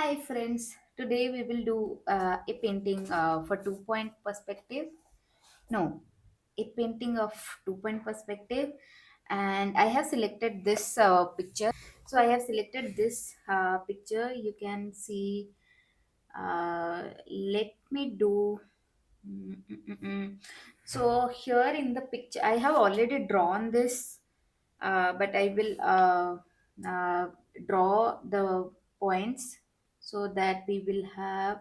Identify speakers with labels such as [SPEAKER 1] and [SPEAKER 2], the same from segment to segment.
[SPEAKER 1] Hi friends, today we will do a painting for 2 point perspective. No, a painting of 2 point perspective, and I have selected this picture. So I have selected this picture. You can see. Let me do. Mm, mm, mm, mm. So here in the picture, I have already drawn this, but I will uh, draw the points so that we will have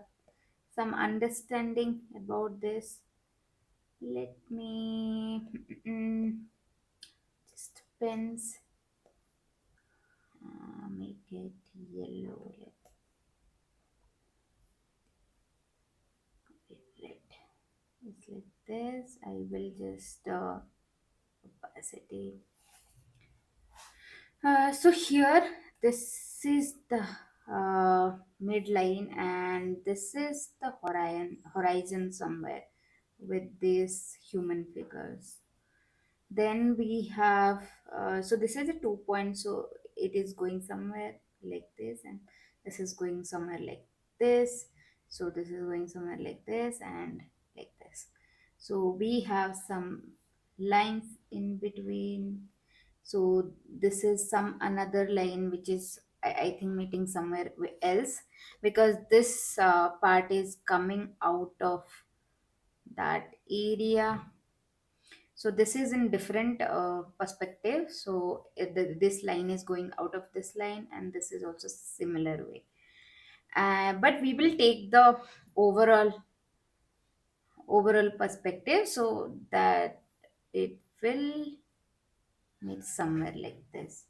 [SPEAKER 1] some understanding about this. Let me just pens, make it yellow. Let it's like this. I will just opacity. So here, this is the midline, and this is the horizon somewhere with these human figures. Then we have so this is a 2 point, so it is going somewhere like this, and this is going somewhere like this. So this is going somewhere like this and like this. So we have some lines in between. So this is some another line which is I think meeting somewhere else, because this part is coming out of that area. So this is in different perspective. So this line is going out of this line, and this is also similar way. But we will take the overall overall perspective, so that it will meet somewhere like this,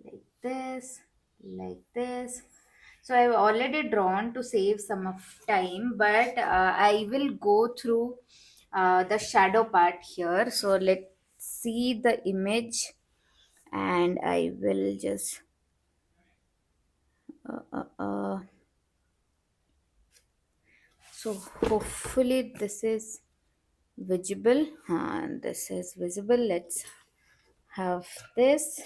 [SPEAKER 1] like this, like this. So I've already drawn to save some of time, but I will go through the shadow part here. So let's see the image, and I will just uh, uh, uh, so hopefully this is visible. This is visible. Let's have this.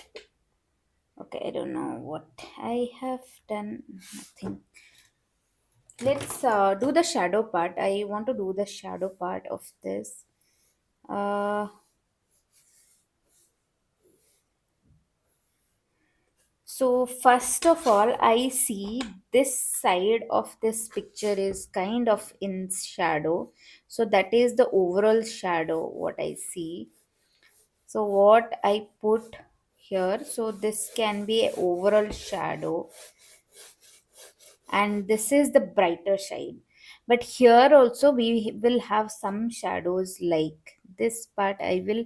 [SPEAKER 1] Okay, I don't know what I have done. Nothing. Let's do the shadow part. I want to do the shadow part of this. Uh, so first of all, I see this side of this picture is kind of in shadow. So that is the overall shadow what I see. So what I put here, so this can be a overall shadow, and this is the brighter side. But here also we will have some shadows, like this part I will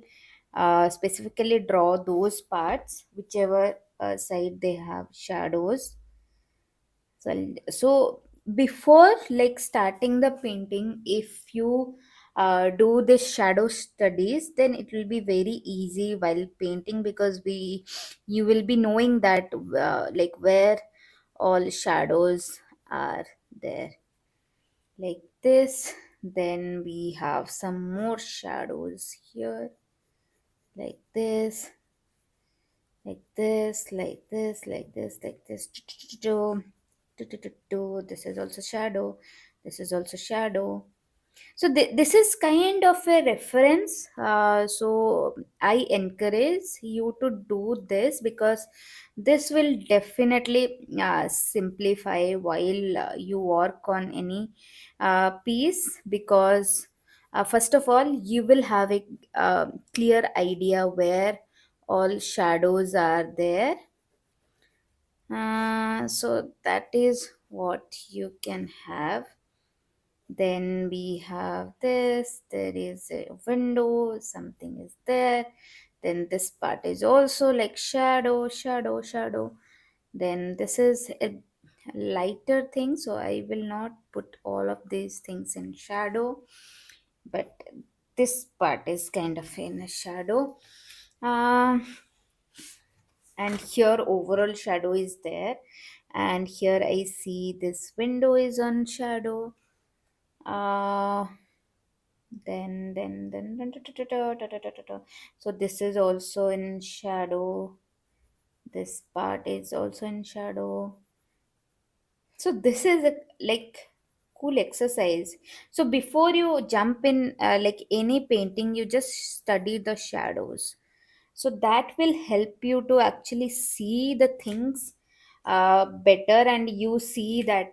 [SPEAKER 1] specifically draw those parts whichever side they have shadows. So before like starting the painting, if you do this shadow studies, then it will be very easy while painting, because we you will be knowing that like where all shadows are there, like this. Then we have some more shadows here, like this, like this, like this, like this, like this. This is also shadow. This is also shadow. So this is kind of a reference. So I encourage you to do this, because this will definitely simplify while you work on any piece, because first of all you will have a clear idea where all shadows are there. So that is what you can have. Then we have this, there is a window, something is there. Then this part is also like shadow, shadow, shadow. Then this is a lighter thing, so I will not put all of these things in shadow, but this part is kind of in a shadow. Um, and here overall shadow is there, and here I see this window is on shadow. uh then so this is also in shadow, this part is also in shadow. So this is a like cool exercise. So before you jump in like any painting, you just study the shadows. So that will help you to actually see the things better, and you see that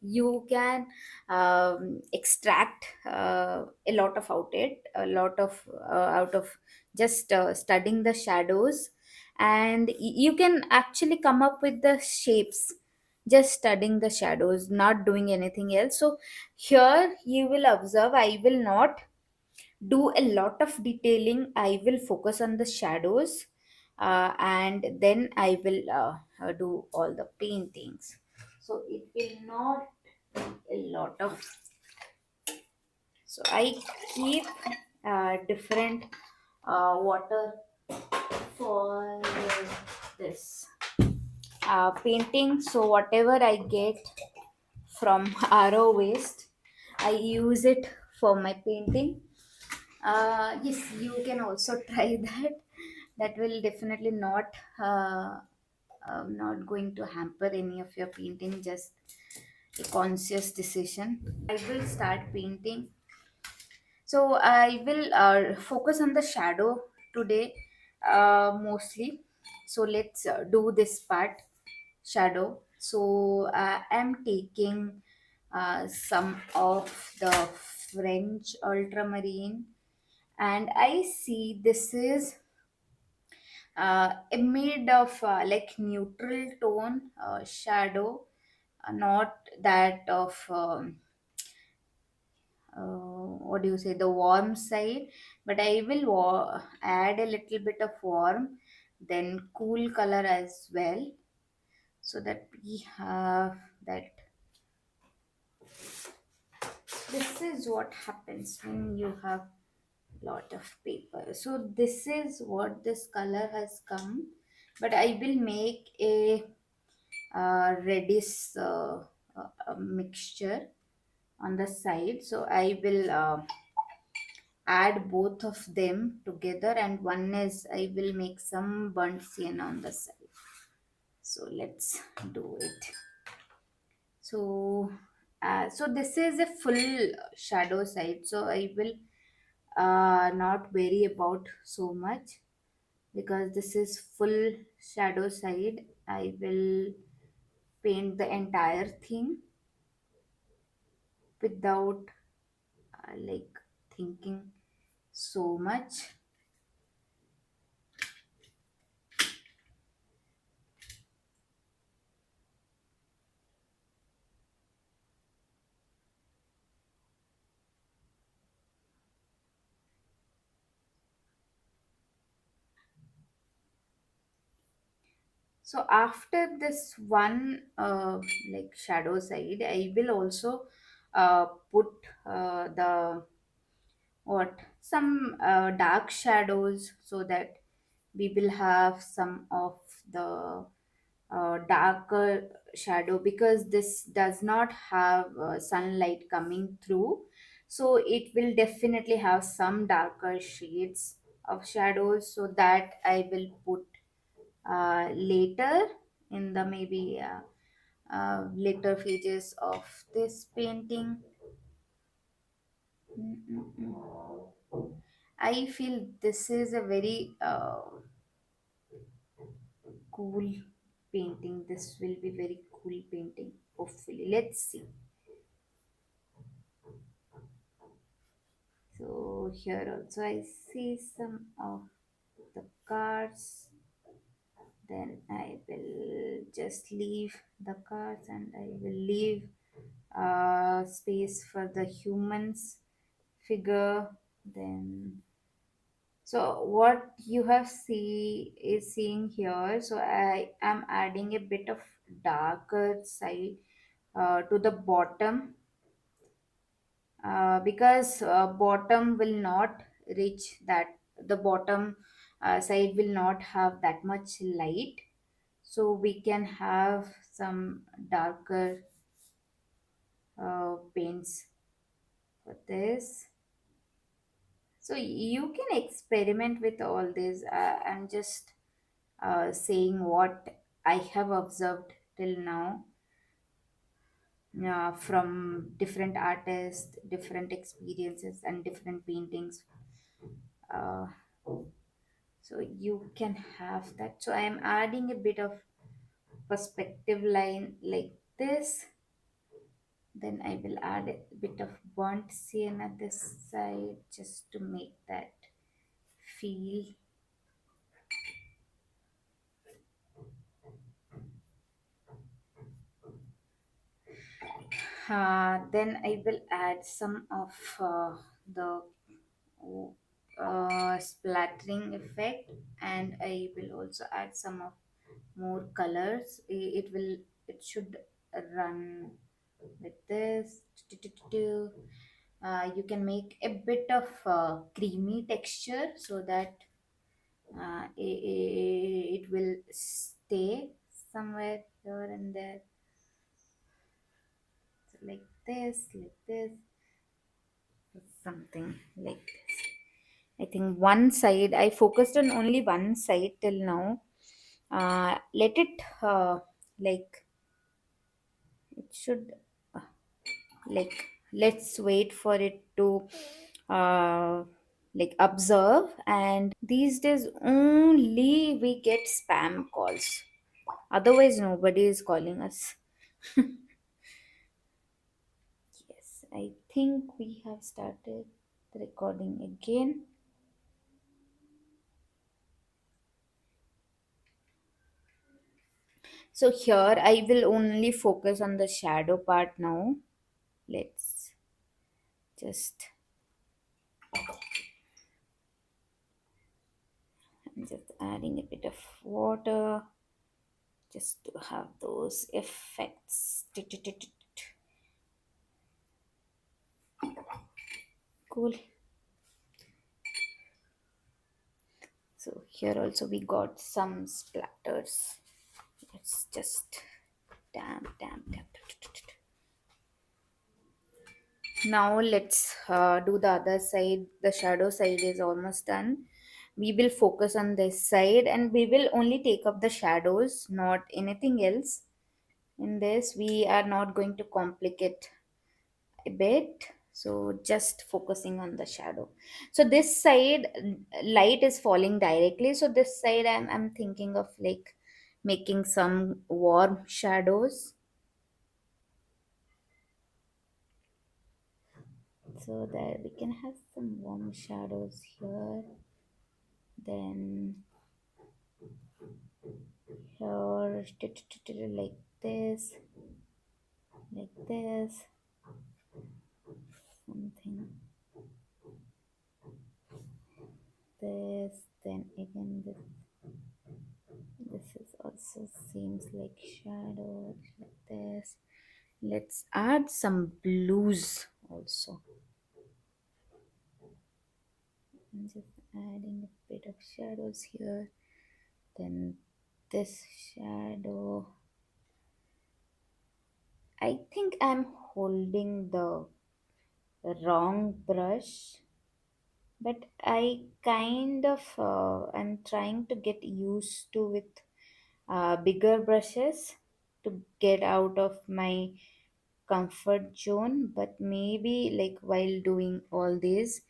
[SPEAKER 1] you can extract a lot of a lot of out of just studying the shadows, and you can actually come up with the shapes just studying the shadows, not doing anything else. So here you will observe, I will not do a lot of detailing. I will focus on the shadows, and then I will do all the paintings. So it will not be a lot of. So I keep different water for this painting. So whatever I get from RO waste, I use it for my painting. Yes, you can also try that. That will definitely not going to hamper any of your painting. Just a conscious decision. I will start painting. So I will focus on the shadow today mostly. So let's do this part, shadow. So I'm taking some of the French ultramarine, and I see this is made of like neutral tone shadow, not that of what do you say, the warm side, but I will add a little bit of warm, then cool color as well, so that we have that. This is what happens when you have lot of paper. So this is what this color has come, but I will make a reddish mixture on the side. So I will add both of them together, and one is I will make some burnt sienna on the side. So let's do it. So this is a full shadow side, so I will not worry about so much, because this is full shadow side. I will paint the entire thing without like thinking so much. So after this one like shadow side, I will also put the what some dark shadows, so that we will have some of the darker shadow, because this does not have sunlight coming through. So it will definitely have some darker shades of shadows, so that I will put later in the maybe later phases of this painting. Mm-mm-mm. I feel this is a very cool painting. This will be very cool painting. Hopefully, let's see. So here also I see some of the cards. Then I will just leave the cards, and I will leave space for the humans figure. Then so what you have see is seeing here. So I am adding a bit of darker side to the bottom, because bottom will not reach that, the bottom side will not have that much light, so we can have some darker paints for this. So you can experiment with all this. I'm just saying what I have observed till now. from different artists, different experiences, and different paintings. Uh, so you can have that. So I am adding a bit of perspective line like this. Then I will add a bit of burnt sienna this side just to make that feel. Then I will add some of the splattering effect, and I will also add some of more colors. It should run with this. You can make a bit of creamy texture so that it will stay somewhere here and there. So like this, something like this. I think one side, I focused on only one side till now. Let it like it should like let's wait for it to uh, like observe. And these days only we get spam calls, otherwise nobody is calling us. Yes, I think we have started the recording again. So here I will only focus on the shadow part now. Let's just I'm just adding a bit of water just to have those effects. Cool. So here also we got some splatters. Let's just damp. Now let's do the other side. The shadow side is almost done. We will focus on this side and we will only take up the shadows, not anything else. In this, we are not going to complicate a bit. So just focusing on the shadow. So this side, light is falling directly. So this side, I'm thinking of like making some warm shadows so that we can have some warm shadows here. Then here, like this, something this. Then again this is also seems like shadow like this. Let's add some blues also. I'm just adding a bit of shadows here. Then this shadow. I think I'm holding the wrong brush, but I kind of I'm trying to get used to with bigger brushes to get out of my comfort zone. But maybe like while doing all this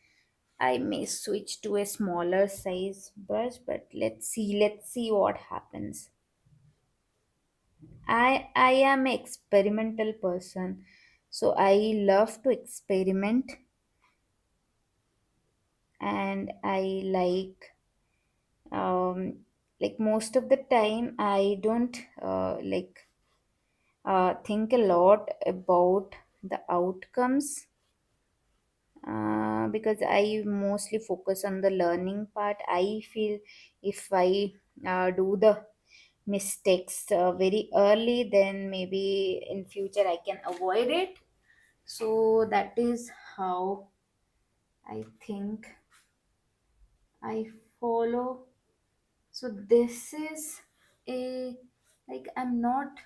[SPEAKER 1] I may switch to a smaller size brush, but let's see what happens. I am an experimental person, so I love to experiment, and I like most of the time I don't think a lot about the outcomes, because I mostly focus on the learning part. I feel if I do the mistakes very early, then maybe in future I can avoid it. So that is how I think I follow. So this is a like I'm not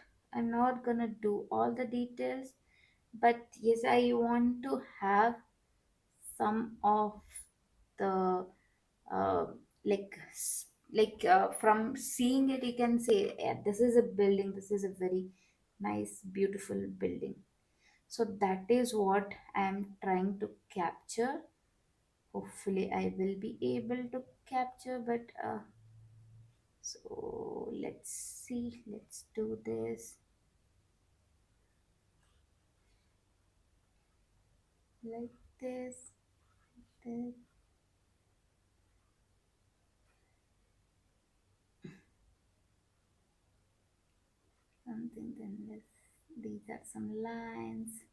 [SPEAKER 1] gonna do all the details, but yes, I want to have some of the uh, like from seeing it you can say, yeah, this is a building, this is a very nice beautiful building. So that is what I am trying to capture. Hopefully I will be able to capture, but so let's see, let's do this like this, something, then let's, these are some lines.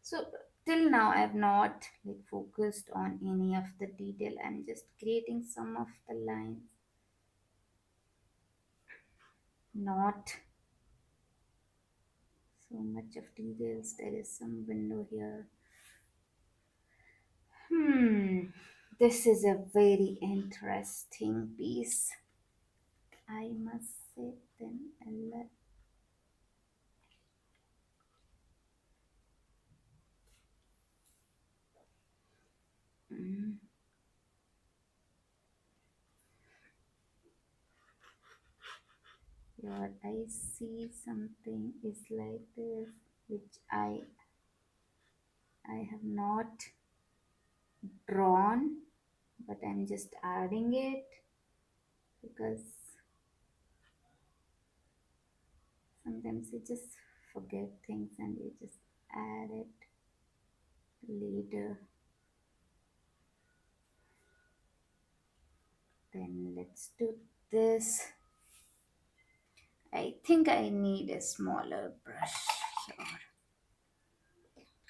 [SPEAKER 1] So till now I have not like focused on any of the detail. I'm just creating some of the lines, not so much of details. There is some window here. This is a very interesting piece, I must say. Then I'll mm, here I see something is like this, which I have not drawn, but I'm just adding it because sometimes you just forget things and you just add it later. Then let's do this. I think I need a smaller brush here.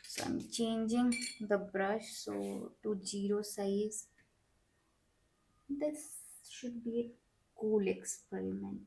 [SPEAKER 1] So I'm changing the brush so to zero size. This should be a cool experiment.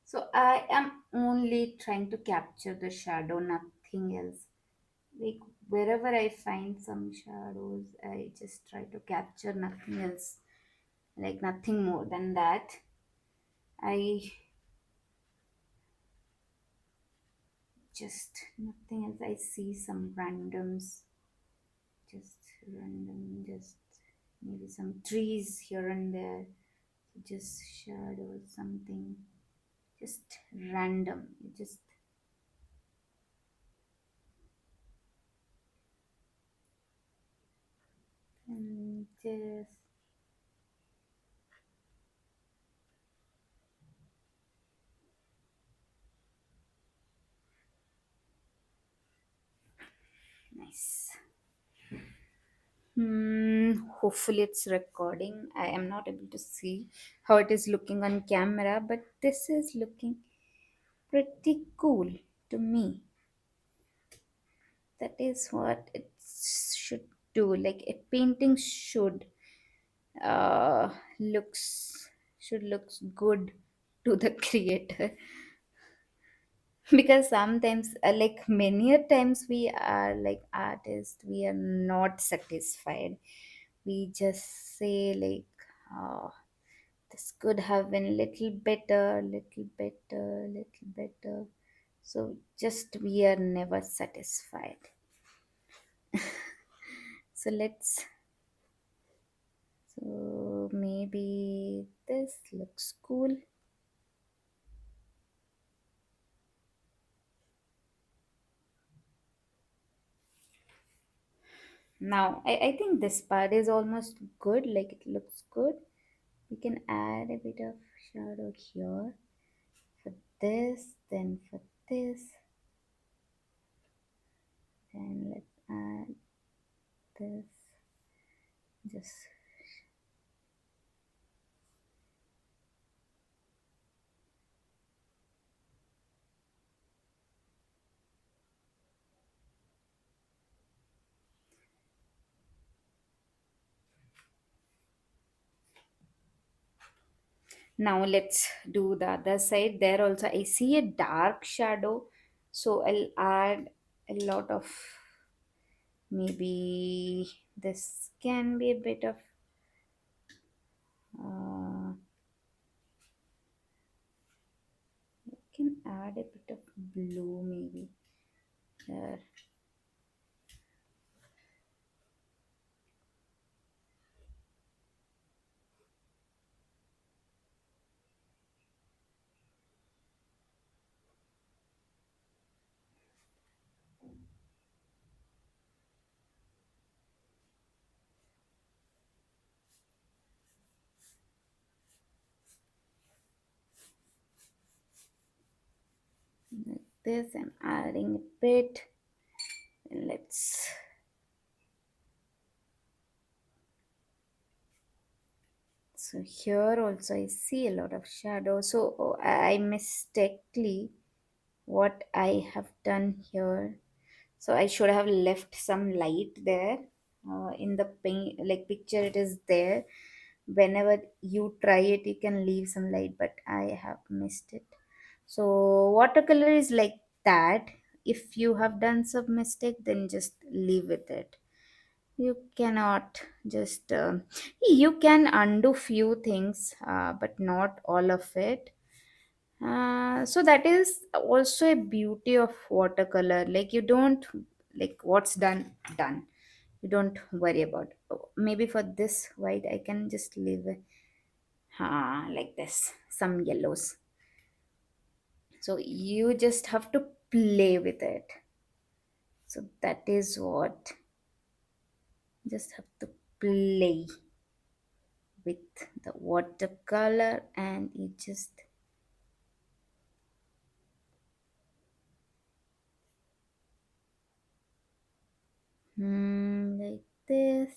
[SPEAKER 1] So I am only trying to capture the shadow, nothing else. Like wherever I find some shadows, I just try to capture, nothing else. Like nothing more than that. I just nothing else. I see some randoms, just random, just maybe some trees here and there, just shadows, something, just random. You just just nice. Hopefully it's recording. I am not able to see how it is looking on camera, but this is looking pretty cool to me. That is what it should do. Like a painting uh looks should looks good to the creator. Because sometimes like many a times we are like artists, we are not satisfied. We just say like, oh, this could have been little better, little better, little better. So just we are never satisfied. So let's, so maybe this looks cool. Now I think this part is almost good, like it looks good. We can add a bit of shadow here for this, then for this, then let's add this, just Now let's do the other side. There also I see a dark shadow. So I'll add a lot of, maybe this can be a bit of uh, can add a bit of blue maybe there. Like this, I'm adding a bit. And let's, so here also I see a lot of shadow. So I mistakenly what I have done here. So I should have left some light there. In the paint, like picture, it is there. Whenever you try it, you can leave some light, but I have missed it. So watercolor is like that. If you have done some mistake, then just leave with it. You cannot just you can undo few things, but not all of it. So that is also a beauty of watercolor. Like you don't, like what's done, done. You don't worry about. Oh, maybe for this white, I can just leave it like this, some yellows. So you just have to play with it. So that is what, just have to play with the watercolor, and you just like this.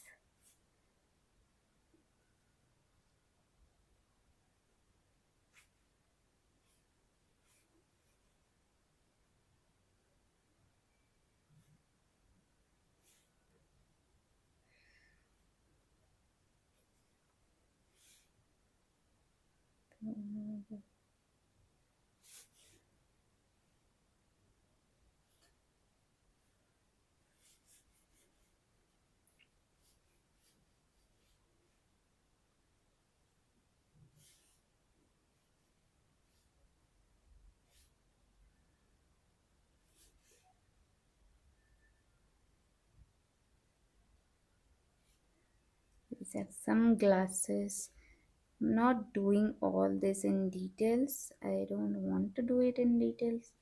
[SPEAKER 1] These are some glasses. I'm not doing all this in details. I don't want to do it in details.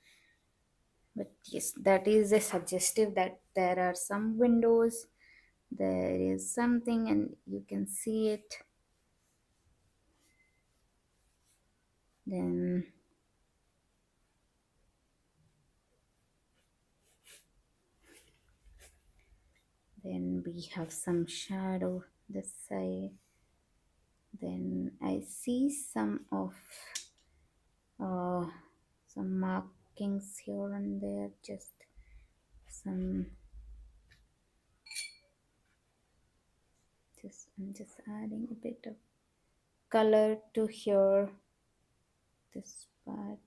[SPEAKER 1] But yes, that is a suggestive that there are some windows, there is something, and you can see it. Then we have some shadow this side. Then I see some of uh, some markings here and there, just some, just I'm just adding a bit of color to here, this part.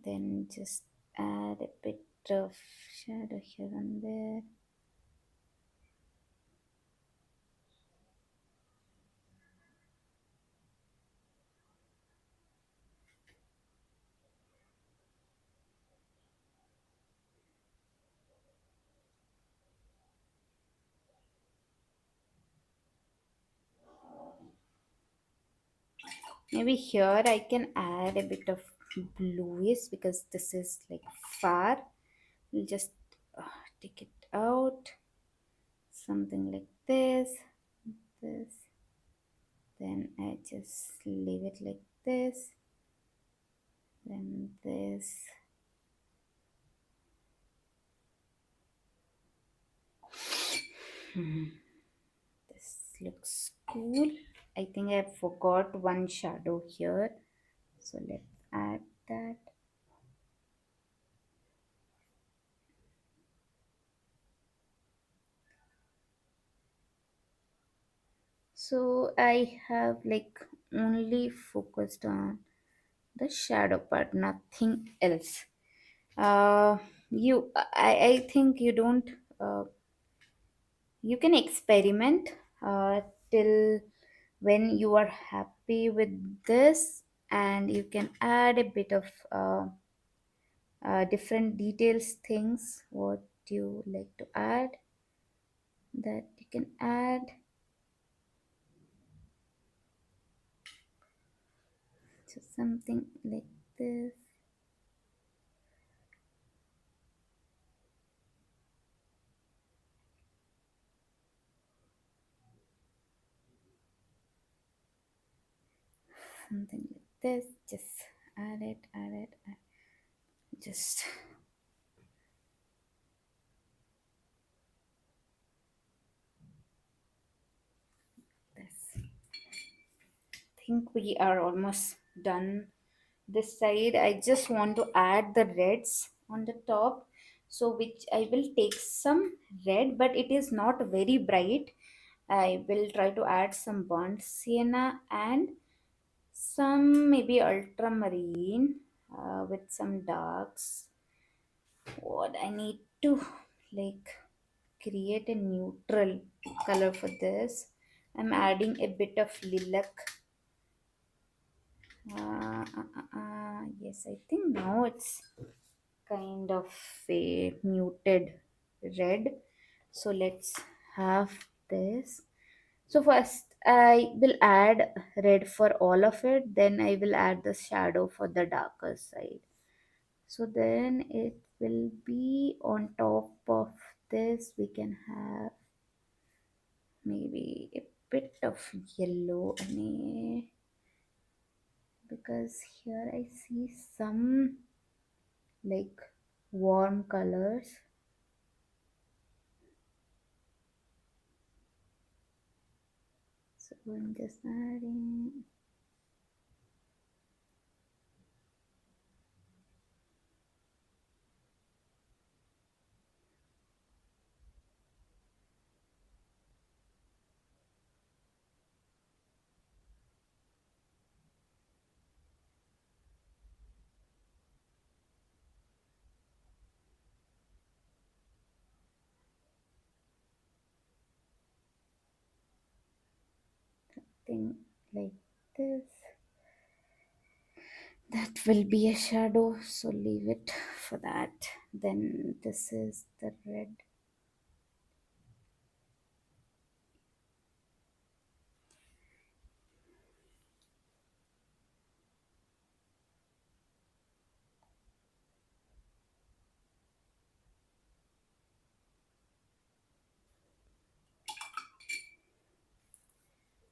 [SPEAKER 1] Then just add a bit of shadow here and there. Maybe here I can add a bit of bluish because this is like far. We'll just take it out, something like this, this. Then I just leave it like this. Then this. This looks cool. I think I forgot one shadow here. So let's add that. So I have like only focused on the shadow part, nothing else. I think you don't you can experiment till when you are happy with this, and you can add a bit of different details, things what you like to add, that you can add. So something like this. Something like this. Just add it. Just this. Think we are almost done this side. I just want to add the reds on the top. So which I will take some red, but it is not very bright. I will try to add some burnt sienna and some maybe ultramarine with some darks. What I need to like create a neutral color for this. I'm adding a bit of lilac. Yes, I think now it's kind of a muted red. So let's have this. So first I will add red for all of it, then I will add the shadow for the darker side. So then it will be on top of this, we can have maybe a bit of yellow in it, because here I see some like warm colors. So I'm just adding. Thing like this. That will be a shadow, so leave it for that. Then this is the red.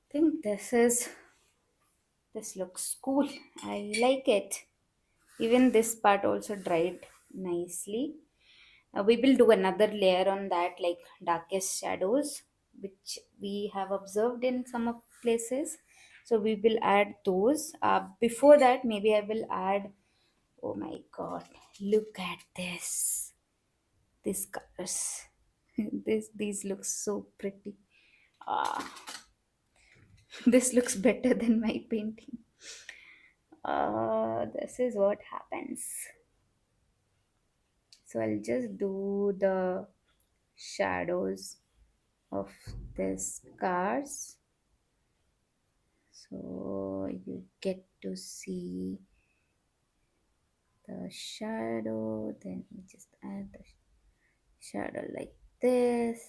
[SPEAKER 1] I think this looks cool. I like it. Even this part also dried nicely. We will do another layer on that, like darkest shadows, which we have observed in some of places. So we will add those. Before that, maybe I will add. Oh my god! Look at this. These colors. These look so pretty. Ah, this looks better than my painting. This is what happens. So I'll just do the shadows of these cars, so you get to see the shadow. Then you just add the shadow like this.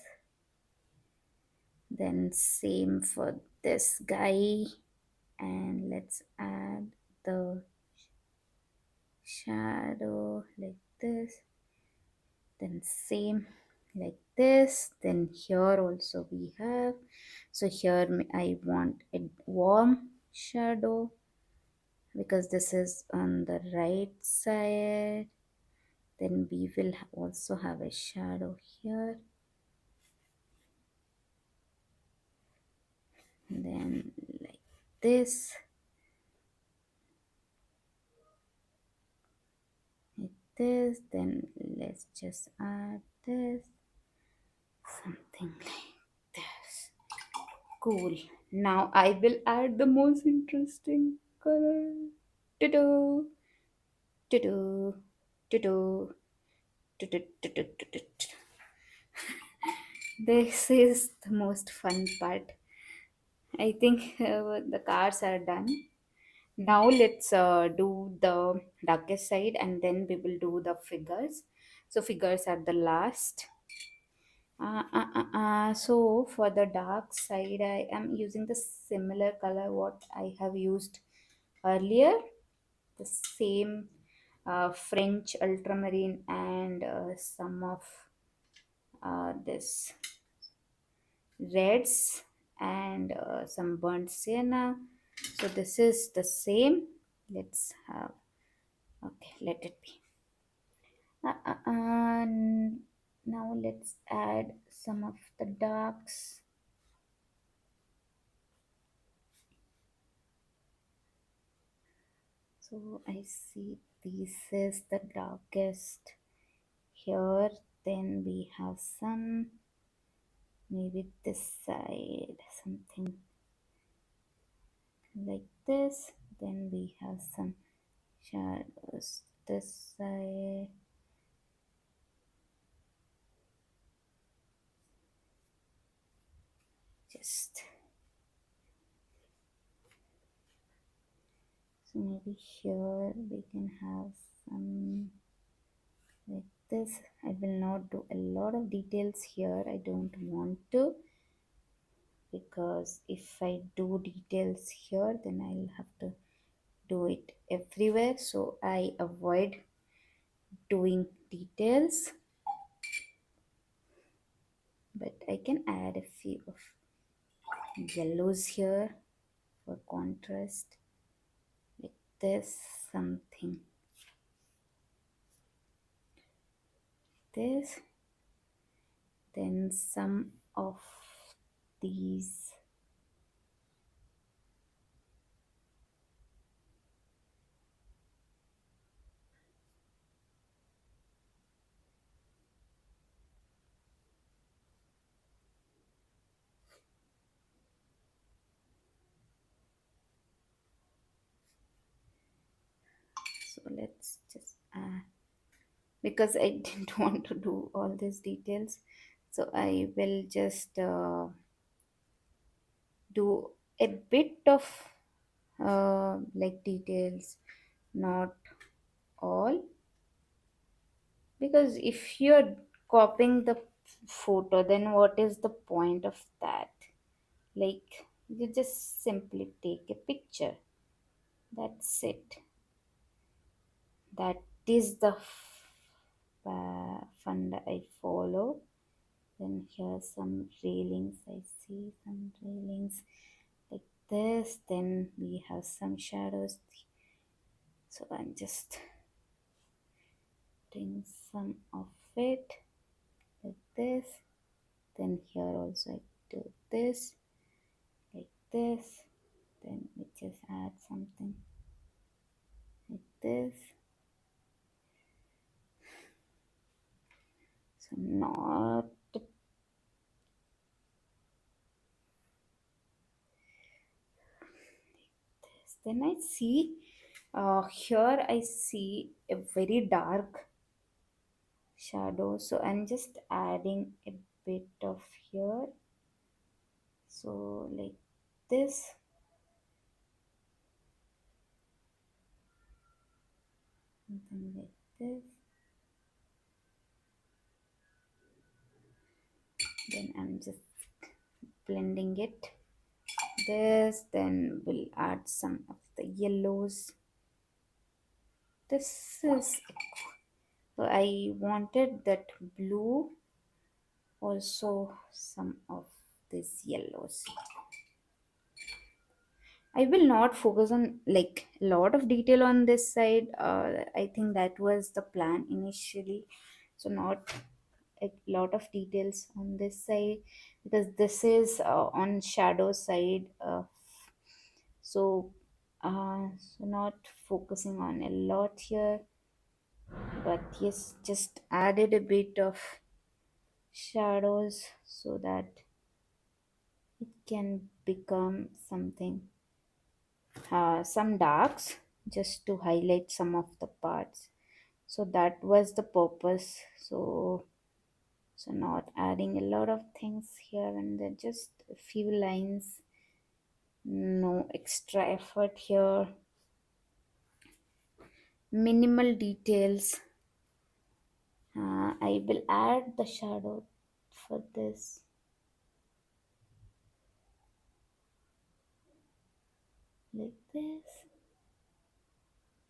[SPEAKER 1] Then same for this guy, and let's add the shadow like this. Then same like this. Then here also we have, so here I want a warm shadow, because this is on the right side. Then we will also have a shadow here. Then like this, like this. Then let's just add this, something like this. Cool. Now I will add the most interesting color. Do-do, do-do, do-do, do-do. This is the most fun part. I think the cards are done. Now let's do the darkest side and then we will do the figures. So figures are the last. So for the dark side, I am using the similar color what I have used earlier. The same French ultramarine and some of this reds and some burnt sienna. So this is the same. Let's have, okay, let it be. Now let's add some of the darks. So I see this is the darkest here. Then we have some, maybe this side, something like this. Then we have some shadows this side. Just so maybe here we can have some like this. I will not do a lot of details here. I don't want to, because if I do details here, then I'll have to do it everywhere. So I avoid doing details, but I can add a few of yellows here for contrast, like this, something this, then some of these. So let's just add, because I didn't want to do all these details, so I will just do a bit of like details, not all, because if you're copying the photo, then what is the point of that? Like, you just simply take a picture, that's it. That is the fund I follow. Then here some railings, I see some railings like this. Then we have some shadows, so I'm just doing some of it like this. Then here also I do this like this. Then we just add something like this. So not this. Then I see here I see a very dark shadow, so I'm just adding a bit of here, so like this. And then like this. Then I'm just blending it this. Then we'll add some of the yellows. This is, so I wanted that blue, also some of these yellows. I will not focus on like a lot of detail on this side. I think that was the plan initially. So not a lot of details on this side, because this is on shadow side. So not focusing on a lot here, but yes, just added a bit of shadows so that it can become something, some darks, just to highlight some of the parts. So that was the purpose. So not adding a lot of things here and there, just a few lines, no extra effort here, minimal details. I will add the shadow for this, like this.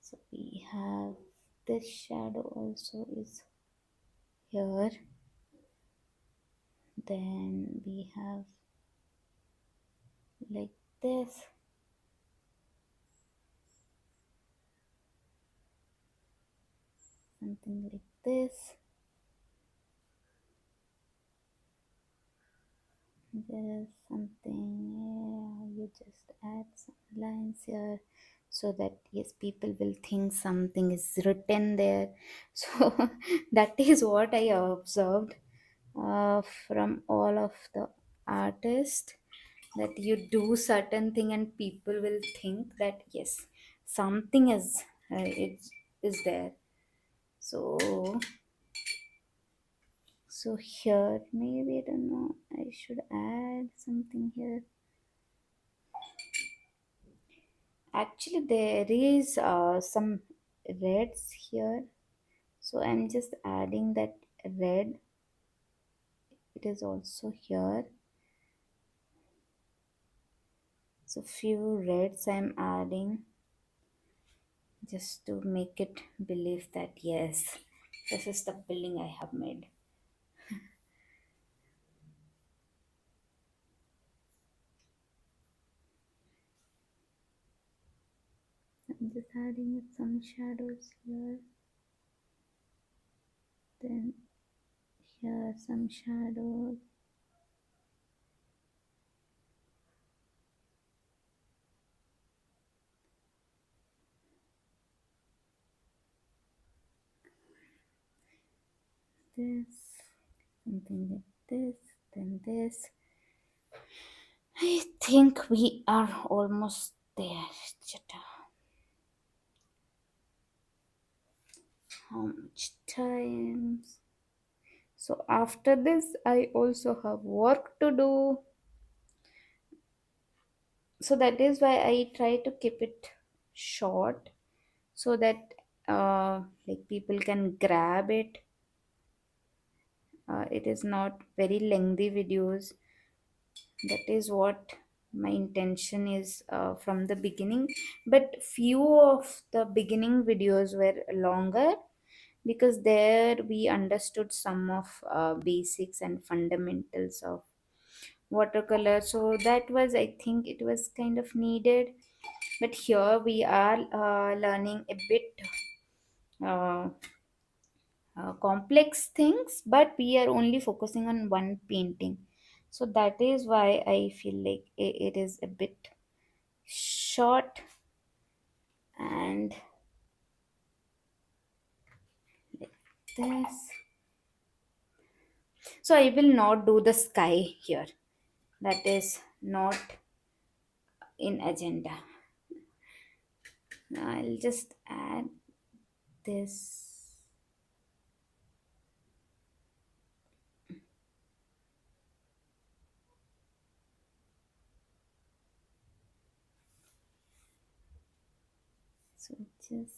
[SPEAKER 1] So we have this shadow also is here. Then we have like this, something like this. There is something, yeah, you just add some lines here so that yes, people will think something is written there. So that is what I observed from all of the artists, that you do certain thing and people will think that yes, something it is there. So here maybe I don't know, I should add something here. Actually, there is some reds here, so I'm just adding that red. It is also here, so few reds I'm adding just to make it believe that yes, this is the building I have made. I'm just adding some shadows here, then here some shadows. This, something like this, then this. I think we are almost there. How much time? So after this, I also have work to do. So that is why I try to keep it short so that like people can grab it. It is not very lengthy videos. That is what my intention is from the beginning. But few of the beginning videos were longer because there we understood some of basics and fundamentals of watercolor, so that was, I think it was kind of needed. But here we are learning a bit uh, complex things, but we are only focusing on one painting, so that is why I feel like it is a bit short. And like this, so I will not do the sky here, that is not in agenda. I'll just add this. So just,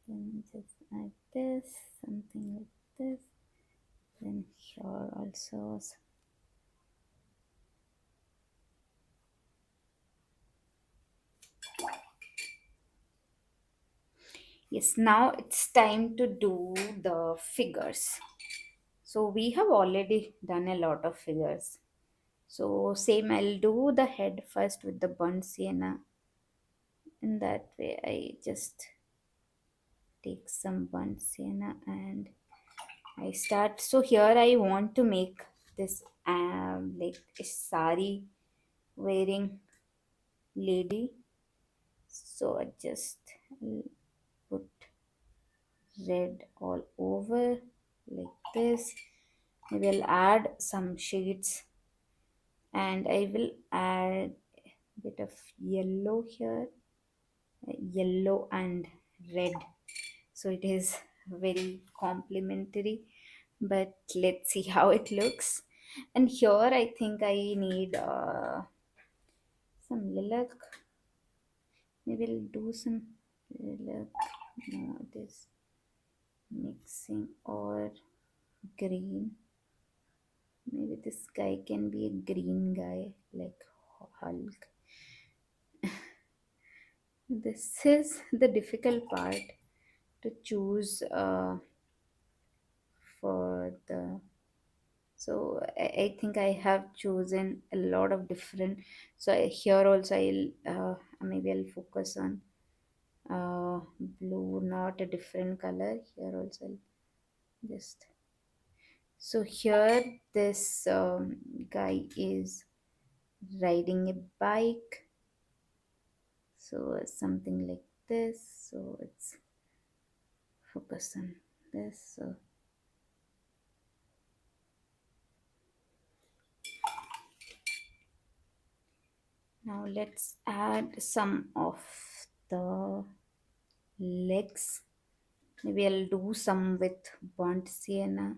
[SPEAKER 1] then just add this, something like this. Then here also. Yes, now it's time to do the figures. So we have already done a lot of figures. So same, I'll do the head first with the burnt sienna. In that way, I just take some burnt sienna and I start. So here I want to make this like a sari wearing lady. So I just put red all over like this. Maybe I'll add some shades And I will add a bit of yellow here, yellow and red. So it is very complementary, but let's see how it looks. And here I think I need some lilac. Maybe I'll do some lilac. No, it is mixing or green. Maybe this guy can be a green guy like Hulk. This is the difficult part to choose for the. So I think I have chosen a lot of different. So here also maybe I'll focus on blue, not a different color. Here also I'll just. So here this guy is riding a bike. So something like this. So it's focus on this. So now let's add some of the legs. Maybe I'll do some with burnt sienna.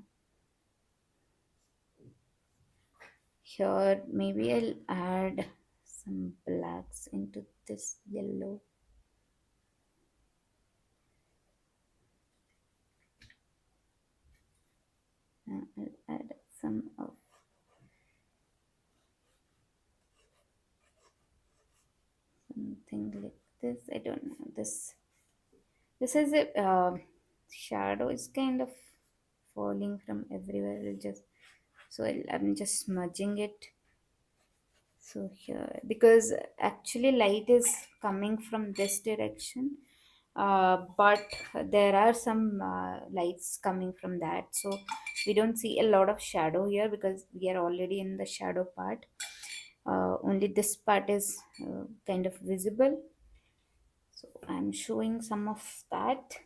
[SPEAKER 1] Here, maybe I'll add some blacks into this yellow. I'll add some of something like this. I don't know. This is a shadow is kind of falling from everywhere. I'm just smudging it. So here, because actually light is coming from this direction, but there are some lights coming from that. So we don't see a lot of shadow here because we are already in the shadow part. Only this part is kind of visible. So I'm showing some of that.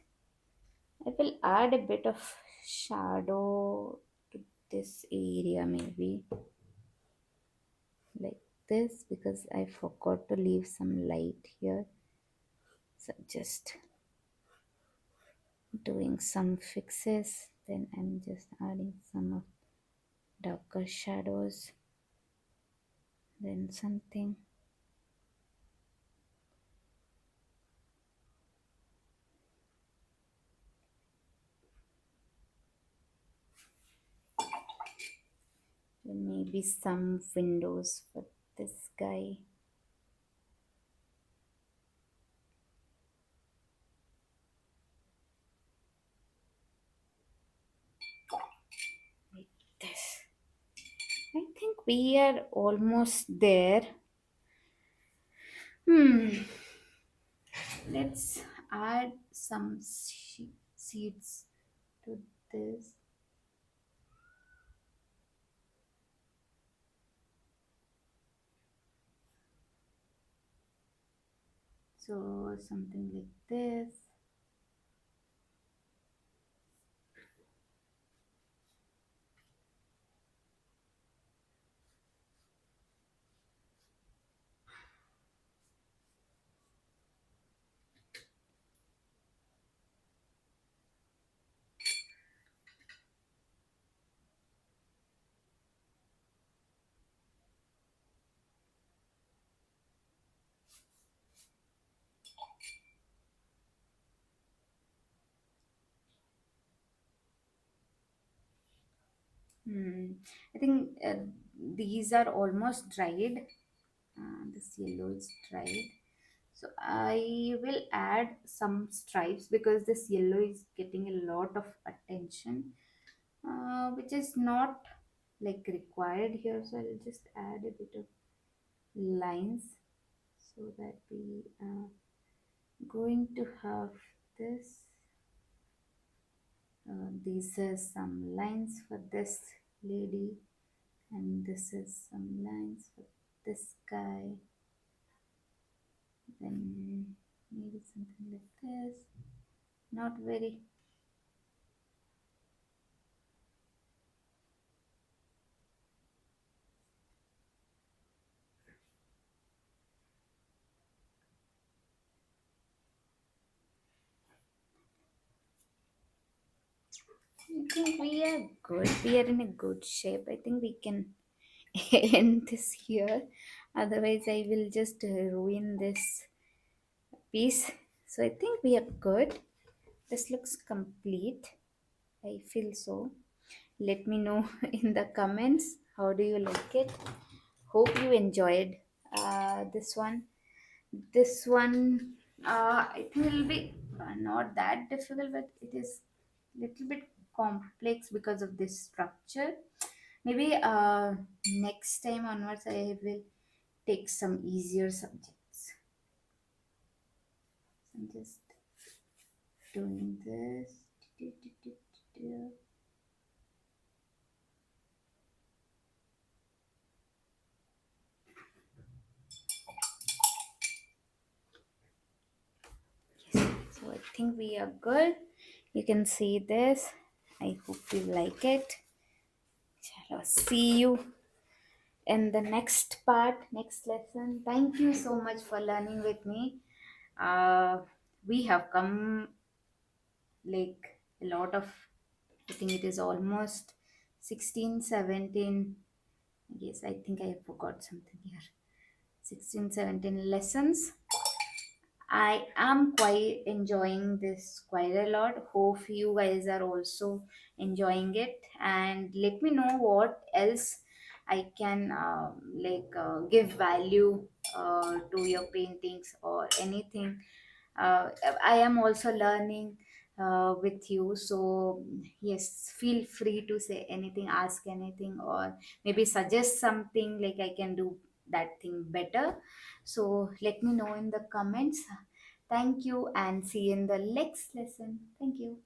[SPEAKER 1] I will add a bit of shadow to this area, maybe like this, because I forgot to leave some light here. So just doing some fixes, then I'm just adding some of darker shadows, then something. Then maybe some windows for this guy. Like this. I think we are almost there. Hmm. Let's add some seeds to this. So something like this. Hmm. I think these are almost dried. This yellow is dried. So I will add some stripes because this yellow is getting a lot of attention, which is not like required here. So I'll just add a bit of lines so that we are going to have this. These are some lines for this lady, and this is some lines for this guy. Then maybe something like this. Not very. I think we are good. We are in a good shape. I think we can end this here. Otherwise, I will just ruin this piece. So I think we are good. This looks complete. I feel so. Let me know in the comments how do you like it. Hope you enjoyed this one. This one, I think it will be not that difficult, but it is little bit complex because of this structure. Maybe next time onwards, I will take some easier subjects. I'm just doing this. So I think we are good. You can see this. I hope you like it. Chalo, see you in the next part, next lesson. Thank you so much for learning with me. Uh, we have come like a lot of, I think it is almost 16, 17. Yes, I think I forgot something here. 16, 17 lessons. I am quite enjoying this quite a lot. Hope you guys are also enjoying it, and let me know what else I can give value to your paintings or anything. I am also learning with you, so yes, feel free to say anything, ask anything, or maybe suggest something like I can do that thing better. So let me know in the comments. Thank you and see you in the next lesson. Thank you.